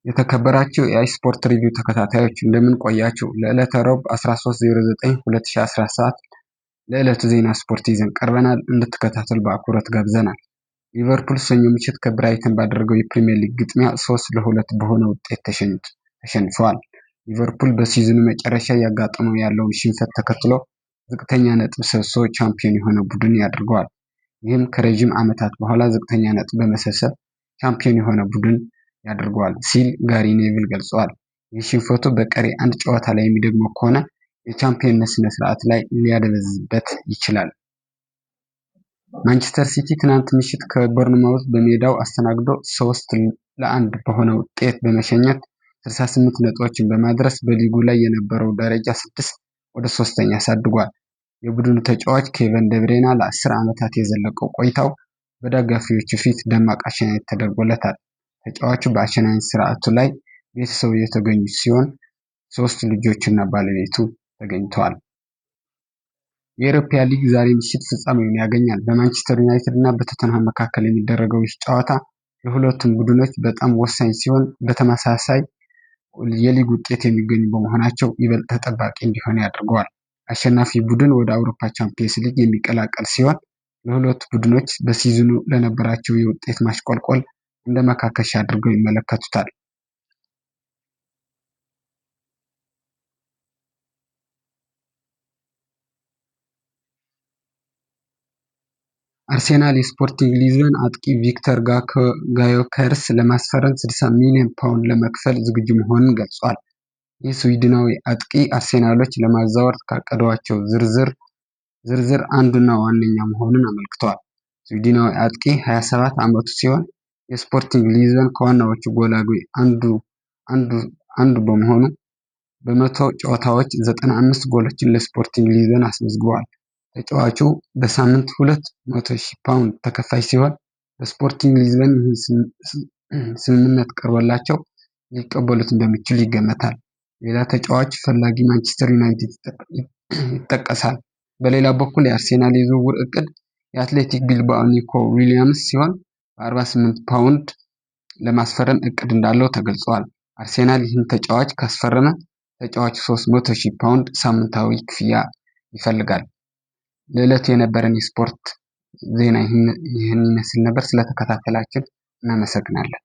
የተከበራችሁ የአይስፖርት ሪቪው ተከታታዮች እንደምን ቆያችሁ? ለዕለተ ረቡዕ 13/09/2017 ለዕለቱ ዜና ስፖርት ይዘን ቀርበናል። እንድትከታተሉ በአክብሮት ጋብዘናል። ሊቨርፑል ሰኞ ምሽት ከብራይተን ባደረገው የፕሪሚየር ሊግ ግጥሚያ 3-2 በሆነ ውጤት ተሸንፈዋል። ሊቨርፑል በሲዝኑ መጨረሻ ያጋጠመው ያለውን ሽንፈት ተከትሎ ዝቅተኛ ነጥብ ሰብስቦ ቻምፒዮን የሆነ ቡድን ያደርገዋል። ይህም ከረዥም ዓመታት በኋላ ዝቅተኛ ነጥብ በመሰብሰብ ቻምፒዮን የሆነ ቡድን ያደርገዋል ሲል ጋሪ ኔቪል ገልጿል። ይህ ሽንፈቱ በቀሪ አንድ ጨዋታ ላይ የሚደግመው ከሆነ የቻምፒየንነት ስነ ስርዓት ላይ ሊያደበዝዝበት ይችላል። ማንቸስተር ሲቲ ትናንት ምሽት ከቦርንማውዝ በሜዳው አስተናግዶ 3-1 በሆነ ውጤት በመሸኘት 68 ነጥቦችን በማድረስ በሊጉ ላይ የነበረው ደረጃ 6 ወደ 3ኛ አሳድጓል። የቡድኑ ተጫዋች ኬቨን ደብሬና ለ10 ዓመታት የዘለቀው ቆይታው በደጋፊዎቹ ፊት ደማቅ አሸናኘት ተደርጎለታል። ተጫዋቹ በአሸናኘት ስርዓቱ ላይ ቤተሰቡ የተገኙ ሲሆን 3 ልጆችና ባለቤቱ ተገኝተዋል። የኢሮፓ ሊግ ዛሬ ምሽት ፍጻሜውን ያገኛል። በማንቸስተር ዩናይትድ እና በቶተንሃም መካከል የሚደረገው ይህ ጨዋታ ለሁለቱም ቡድኖች በጣም ወሳኝ ሲሆን በተመሳሳይ የሊግ ውጤት የሚገኙ በመሆናቸው ይበልጥ ተጠባቂ እንዲሆን ያደርገዋል። አሸናፊ ቡድን ወደ አውሮፓ ቻምፒየንስ ሊግ የሚቀላቀል ሲሆን ለሁለቱ ቡድኖች በሲዝኑ ለነበራቸው የውጤት ማሽቆልቆል እንደ መካከሻ አድርገው ይመለከቱታል። አርሴናል የስፖርቲንግ ሊዝበን አጥቂ ቪክተር ጋዮከርስ ለማስፈረም 60 ሚሊዮን ፓውንድ ለመክፈል ዝግጁ መሆኑን ገልጿል። ይህ ስዊድናዊ አጥቂ አርሴናሎች ለማዛወር ካቀዷቸው ዝርዝር አንዱና ዋነኛ መሆኑን አመልክቷል። ስዊድናዊ አጥቂ 27 ዓመቱ ሲሆን የስፖርቲንግ ሊዝበን ከዋናዎቹ ጎል አግቢ አንዱ በመሆኑ በ100 ጨዋታዎች 95 ጎሎችን ለስፖርቲንግ ሊዝበን አስመዝግቧል። ተጫዋቹ በሳምንት 200,000 ፓውንድ ተከፋይ ሲሆን በስፖርቲንግ ሊዝበን ይህን ስምምነት ቀርቦላቸው ሊቀበሉት እንደሚችሉ ይገመታል። ሌላ ተጫዋች ፈላጊ ማንቸስተር ዩናይትድ ይጠቀሳል። በሌላ በኩል የአርሴናል የዝውውር እቅድ የአትሌቲክ ቢልባኦ ኒኮ ዊሊያምስ ሲሆን በ48 ፓውንድ ለማስፈረም እቅድ እንዳለው ተገልጿል። አርሴናል ይህን ተጫዋች ካስፈረመ ተጫዋቹ 300,000 ፓውንድ ሳምንታዊ ክፍያ ይፈልጋል። ለዕለቱ የነበረን የስፖርት ዜና ይህን ይመስል ነበር። ስለተከታተላችሁ እናመሰግናለን።